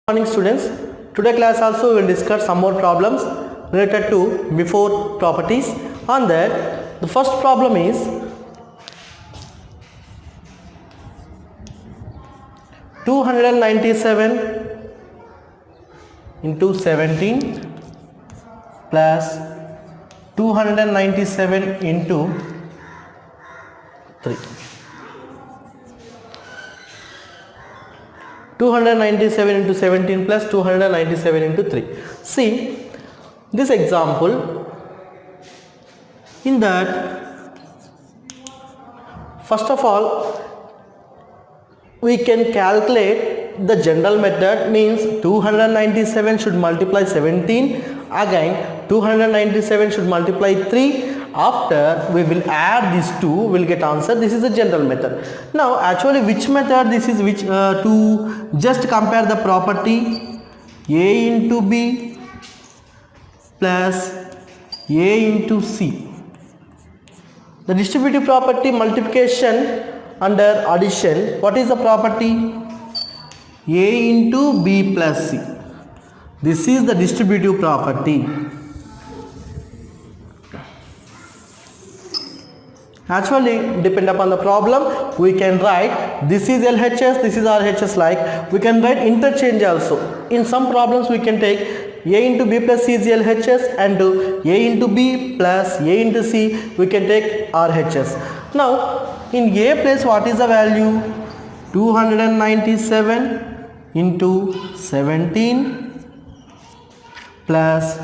Morning students, today class also we will discuss some more problems related to before properties. On that, the first problem is 297 into 17 plus 297 into 3. 297 into 17 plus 297 into 3. See this example. In that, first of all, we can calculate the general method, means 297 should multiply 17, again 297 should multiply 3. After we will add these two, we will get answer. This is the general method. Now actually which method this is, which to just compare the property A into B plus A into C. The distributive property multiplication under addition, what is the property? A into B plus C. This is the distributive property. Actually, depend upon the problem, we can write this is LHS, this is RHS, like we can write interchange also. In some problems we can take A into B plus C is LHS and A into B plus A into C we can take RHS. Now in A place what is the value? 297 into 17 plus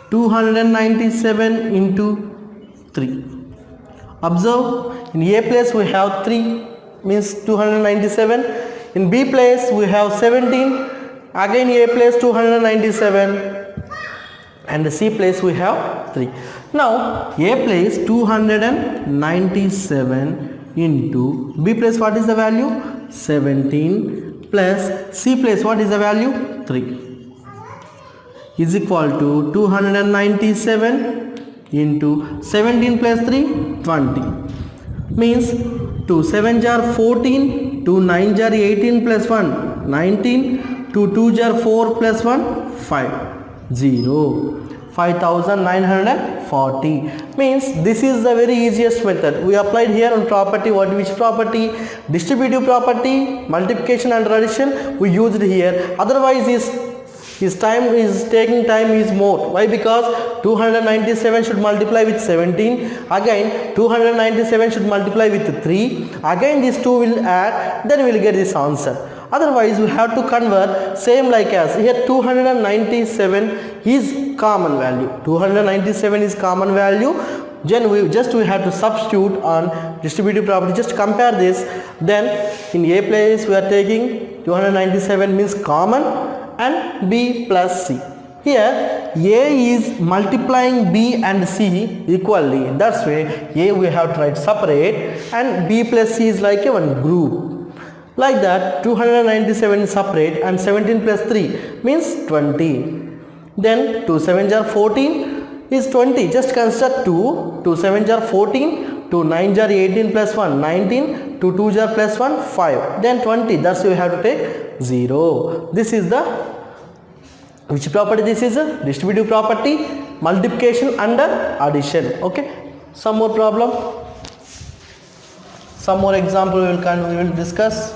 297 into 3. Observe, in A place we have 3, means 297. In B place we have 17. Again A place 297. And C place we have 3. Now A place 297 into B place what is the value? 17 plus C place what is the value? 3 is equal to 297 into 17 plus 3, 20. Means 2 7s are 14, 2 9s are 18 plus 1, 19, 2 2s are 4 plus 1, 5, 0. 5940. Means this is the very easiest method. We applied here on property. Which property? Distributive property, multiplication and addition we used here. Otherwise his time is taking time is more. Why? Because 297 should multiply with 17, again 297 should multiply with 3, again these two will add, then we will get this answer. Otherwise we have to convert same like as here. 297 is common value, 297 is common value. Then we have to substitute on distributive property, just compare this. Then in A place we are taking 297 means common and B plus C. Here A is multiplying B and C equally, that's why A we have to write separate and B plus C is like a one group. Like that 297 is separate and 17 plus 3 means 20. Then 2 7s are 14 is 20, just construct 2, 2 7s are 14, 2 9s are 18 plus 1, 19, 2 2s are plus 1, 5, then 20, that's why we have to take 0. This is the which property? This is a distributive property, multiplication under addition. Okay, some more problem, some more example we will discuss.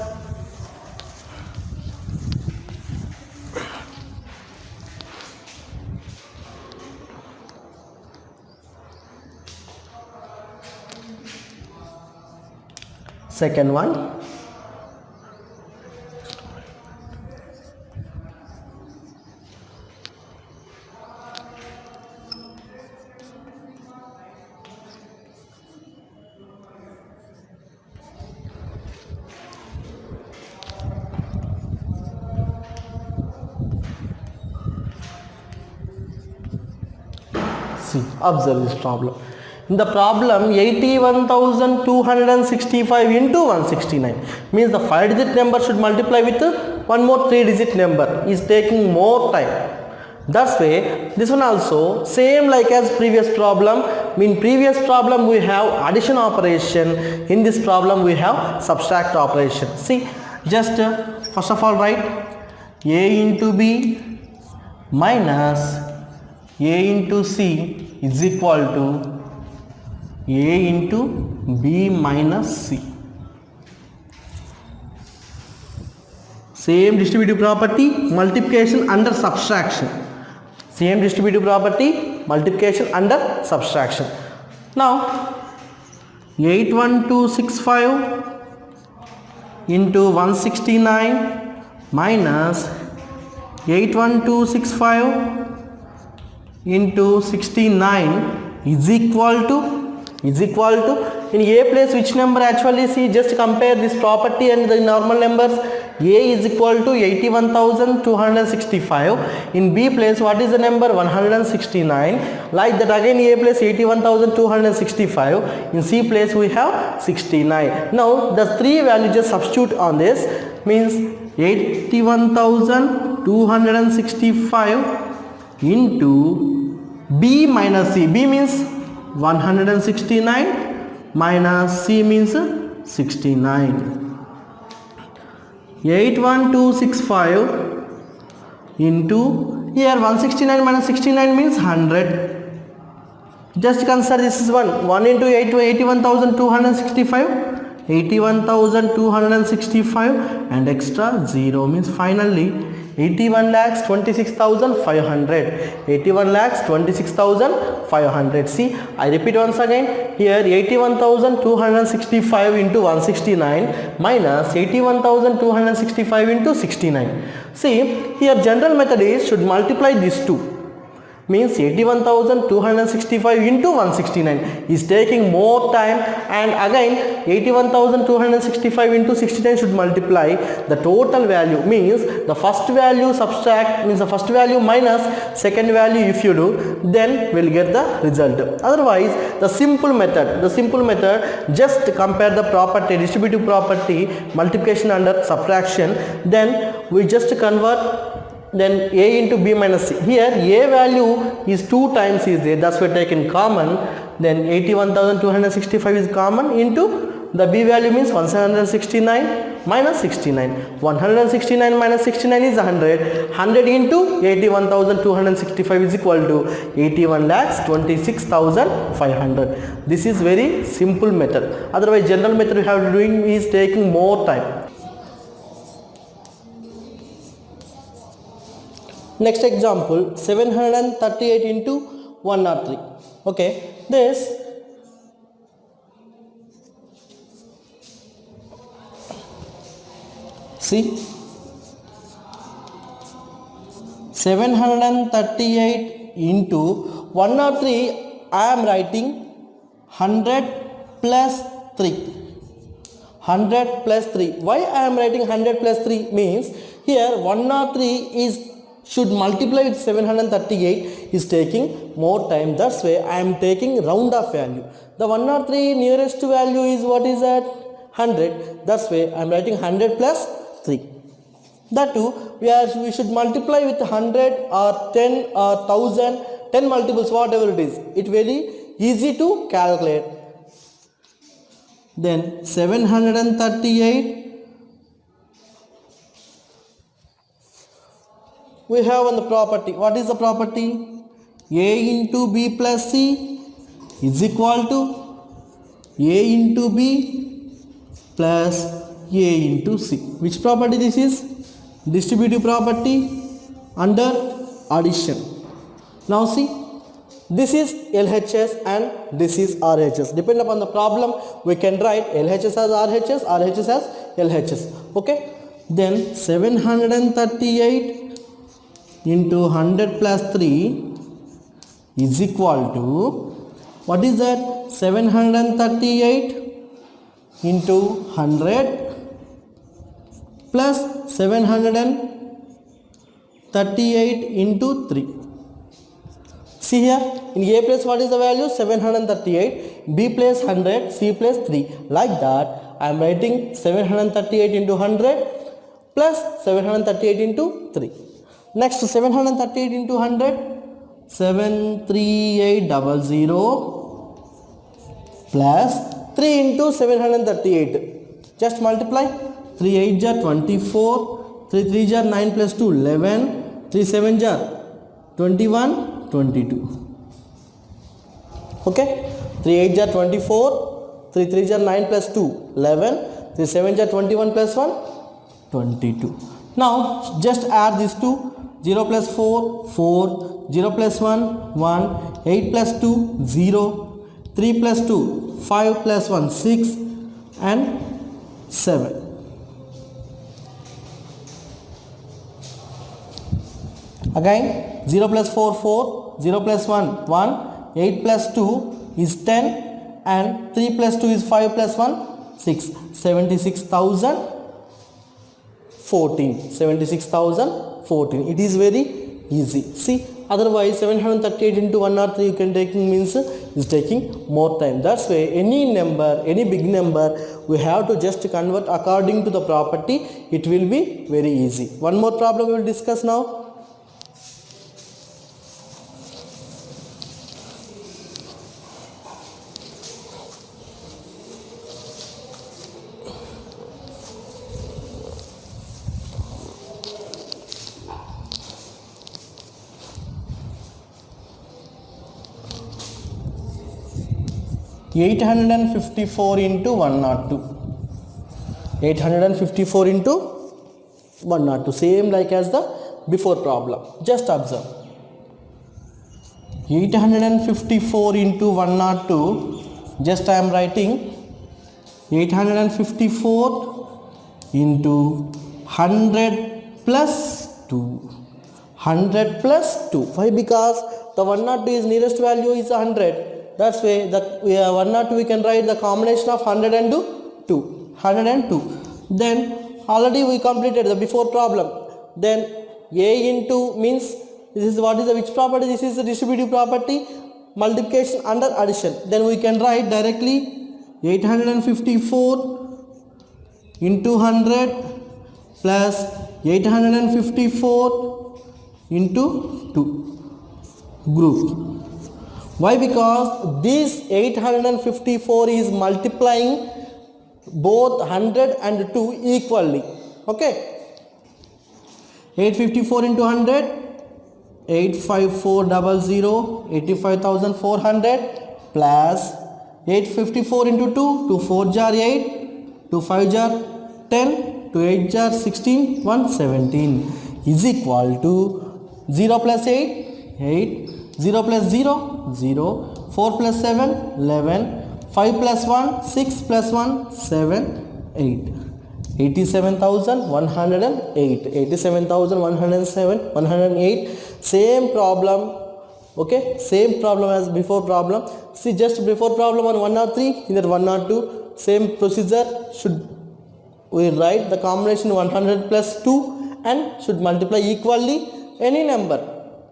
Second one, see, observe this problem. In the problem 81,265 into 169 means the 5-digit number should multiply with one more 3-digit number, is taking more time. That's why this one also same like as previous problem. In previous problem we have addition operation, in this problem we have subtract operation. See, just first of all write A into B minus A into C is equal to A into B minus C. Same distributive property, multiplication under subtraction. Same distributive property, multiplication under subtraction. Now 81265 into 169 minus 81265 into 69 is equal to in A place which number actually, see, just compare this property and the normal numbers. A is equal to 81,265. In B place what is the number? 169. Like that again A place 81,265. In C place we have 69. Now the three values just substitute on this, means 81,265 into B minus C. B means 169 minus C means 69. 81265 into, here 169 minus 69 means 100. Just consider this is 1 into 81,265, 81,265 and extra 0 means finally 81,26,500. 81,26,500. See, I repeat once again. Here 81,265 into 169 minus 81,265 into 69. See, here general method is should multiply these two. Means 81,265 into 169 is taking more time, and again 81,265 into 69 should multiply the total value, means the first value subtract, means the first value minus second value. If you do, then we'll get the result. Otherwise the simple method just compare the property, distributive property, multiplication under subtraction, then we just convert, then A into B minus C. Here A value is 2 times is there, that's why taken common. Then 81,265 is common into the B value means 169 minus 69. 169 minus 69 is 100. 100 into 81,265 is equal to 81,26,500. This is very simple method. Otherwise general method we have to doing is taking more time. Next example, 738 into 103. Okay, this see 738 into 103, I am writing 100 plus 3. 100 plus 3. Why I am writing 100 plus 3 means here 103 is should multiply with 738 is taking more time, that's why I am taking round off value. The 103 nearest value is what is that? 100. That's why I am writing 100 plus 3. That too we should multiply with 100 or 10 or 1000, 10 multiples, whatever it is. It very easy to calculate. Then 738 we have on the property. What is the property? A into B plus C is equal to A into B plus A into C. Which property this is? Distributive property under addition. Now see, this is LHS and this is RHS. Depending upon the problem, we can write LHS as RHS, RHS as LHS. Okay. Then 738 into 100 plus 3 is equal to, what is that? 738 into 100 plus 738 into 3. See here, in A place what is the value? 738, B place 100, C place 3. Like that, I am writing 738 into 100 plus 738 into 3. Next 738 into 100, 73800 plus 3 into 738. Just multiply. 3 8 are 24, 3 3 are 9 plus 2 11, 3 7 are 21, 22. Okay, 3 8 are 24, 3 3 are 9 plus 2 11, 3 7 are 21 plus 1 22. Now just add these two. 0 plus 4 4, 0 plus 1 1, 8 plus 2 0, 3 plus 2 5 plus 1 6 and 7. Again 0 plus 4 4, 0 plus 1 1, 8 plus 2 is 10 and 3 plus 2 is 5 plus 1 6. 76,014. It is very easy. See, otherwise 738 into 103 you can taking means is taking more time. That's why any number, any big number, we have to just convert according to the property. It will be very easy. One more problem we will discuss now. (854 into 102). 854 into 102. Same like as the before problem. Just observe. 854 into 102. Just I am writing 854 into 100 plus 2. 100 plus 2. Why? Because the 102 is nearest value is 100. That's why the 102 we can write the combination of 100 and 2. 102. Then already we completed the before problem. Then a into means this is what is the which property? This is the distributive property, multiplication under addition. Then we can write directly 854 into 100 plus 854 into 2 group. Why? Because this 854 is multiplying both 100 and 2 equally. Okay, 854 into 100, 85400, 85,400 plus 854 into 2, 2 4 jar 8, 2 5 jar 10, 2 8 jar 16, 117 is equal to 0 plus 8, 8, 0 plus 0, 0, 4 plus 7, 11, 5 plus 1, 6 plus 1, 7, 8. 87,108. 87,107, 108. Same problem. Okay, same problem as before problem. See, just before problem on 103, in that 102, same procedure should we write the combination 100 plus 2 and should multiply equally any number.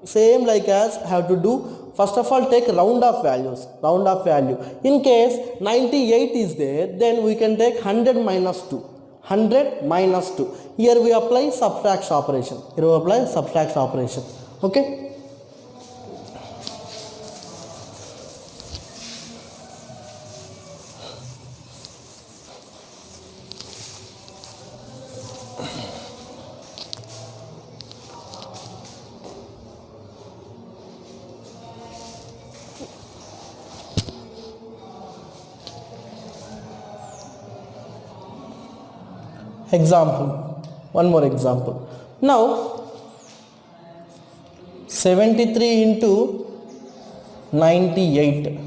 Same like as have to do. First of all, take round of values. Round of value. In case 98 is there, then we can take 100 minus 2. 100 minus 2. Here we apply subtraction operation. Here we apply subtraction operation. Okay. Example, one more example. Now 73 into 98.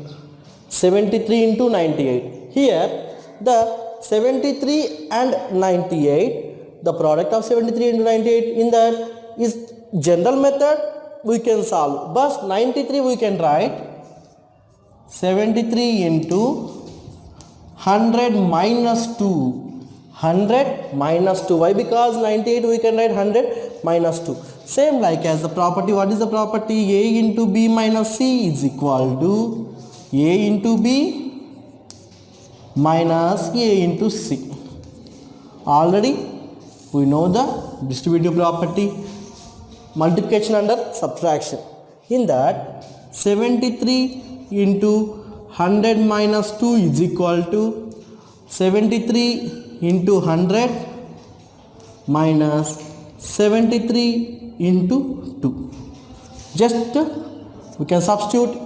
73 into 98. Here the 73 and 98, the product of 73 into 98, in that is general method we can solve, but 93 we can write 73 into 100 minus 2. 100 minus 2. Why? Because 98 we can write 100 minus 2. Same like as the property. What is the property? A into B minus C is equal to A into B minus A into C. Already we know the distributive property, multiplication under subtraction. In that 73 into 100 minus 2 is equal to 73 into 100 minus 73 into 2. Just we can substitute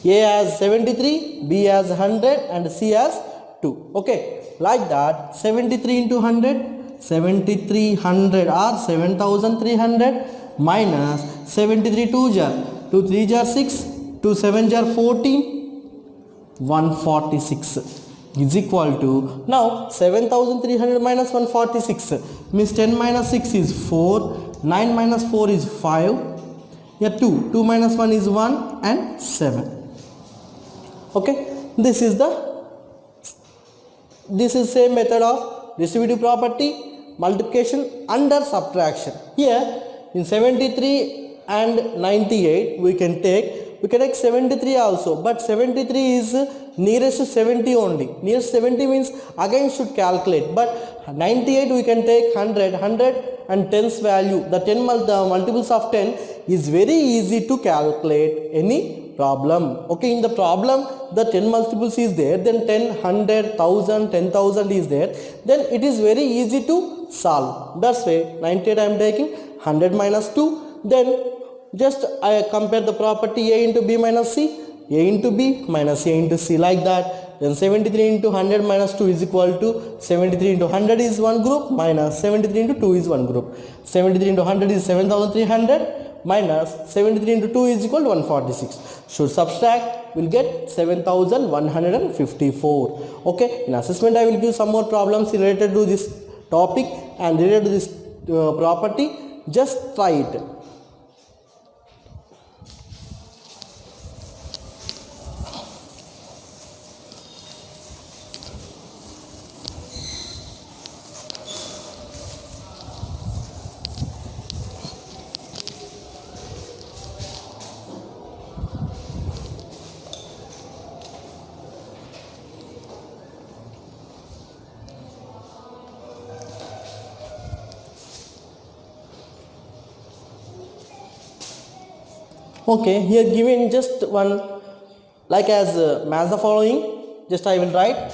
A as 73, B as 100 and C as 2. Okay, like that 73 into 100, 7300 or 7300 minus 73 2 jar, 2 3 jar 6, 2 7 jar 14, 146 is equal to, now 7300 minus 146 means 10 minus 6 is 4, 9 minus 4 is 5, here 2 minus 1 is 1 and 7. Okay, this is same method of distributive property, multiplication under subtraction. Here in 73 and 98 we can take 73 also, but 73 is nearest to 70 only. Nearest 70 means again should calculate, but 98 we can take 100 and 10's value. The multiples of 10 is very easy to calculate any problem. Okay, in the problem the 10 multiples is there, then 10, 100, 1000, 10,000 is there, then it is very easy to solve. That's why 98 I am taking 100 minus 2, then just I compare the property A into B minus C, A into B minus A into C, like that. Then 73 into 100 minus 2 is equal to 73 into 100 is one group minus 73 into 2 is one group. 73 into 100 is 7300 minus 73 into 2 is equal to 146. Should subtract, will get 7154. Okay, in assessment I will give some more problems related to this topic and related to this property. Just try it. Okay, here given just one, like as match the following, just I will write.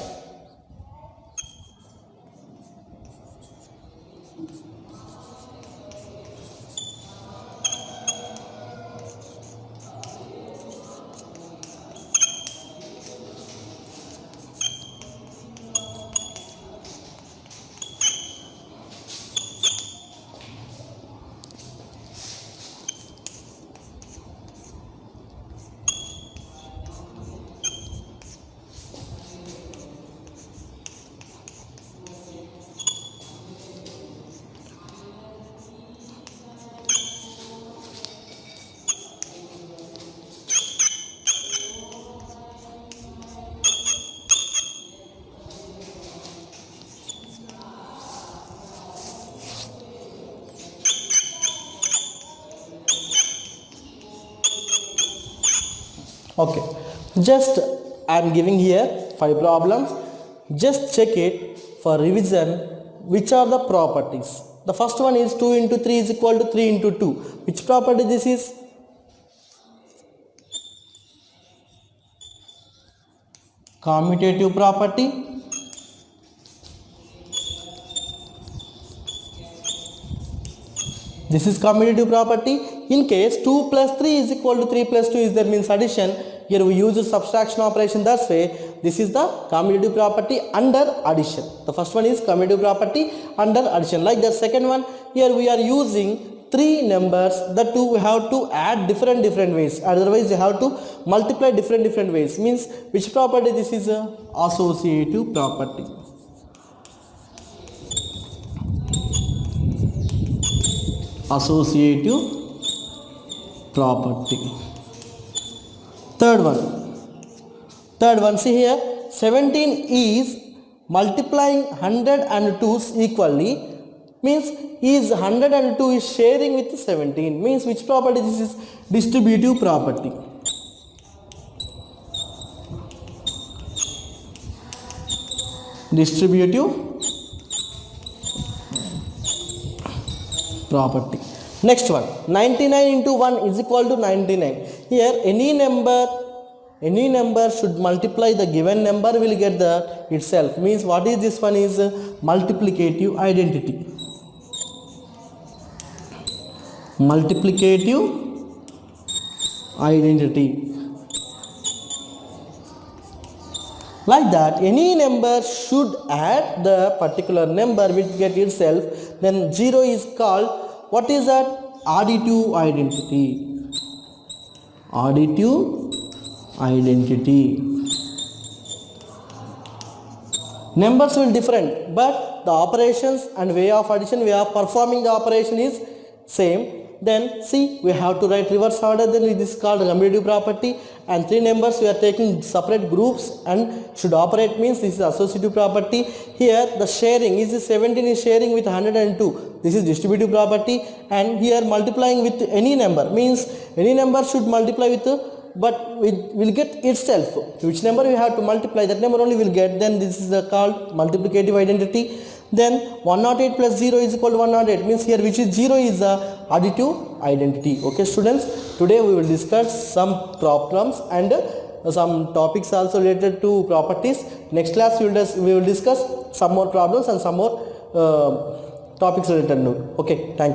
Okay, just I am giving here 5 problems. Just check it for revision. Which are the properties? The first one is 2 into 3 is equal to 3 into 2. Which property this is? Commutative property. This is commutative property. In case 2 plus 3 is equal to 3 plus 2 is there, means addition. Here we use a subtraction operation. That's why this is the commutative property under addition. The first one is commutative property under addition. Like the second one, here we are using 3 numbers. The two we have to add different ways. Otherwise, you have to multiply different ways. Means which property this is? A associative property. Associative property. Third one, see here, 17 is multiplying 100 and 2's equally, means is 100 and 2 is sharing with 17, means which property this is? Distributive property. Distributive property. Next one, 99 into 1 is equal to 99. Here any number should multiply the given number will get the itself. Means what is this one is multiplicative identity. multiplicative identity. Like that, any number should add the particular number which get itself, then 0 is called, what is that? Additive identity. Additive identity. Numbers will different, but the operations and way of addition, way of performing the operation is same. Then see, we have to write reverse order, then it is called commutative property, and 3 numbers we are taking separate groups and should operate, means this is associative property. Here the sharing is 17 is sharing with 102, this is distributive property, and here multiplying with any number means any number should multiply with, but it will get itself, which number we have to multiply, that number only will get, then this is called multiplicative identity. Then 108 plus 0 is equal to 108, means here which is 0 is the additive identity. Okay students, today we will discuss some problems and some topics also related to properties. Next class we will discuss some more problems and some more topics related to. Okay, thank you.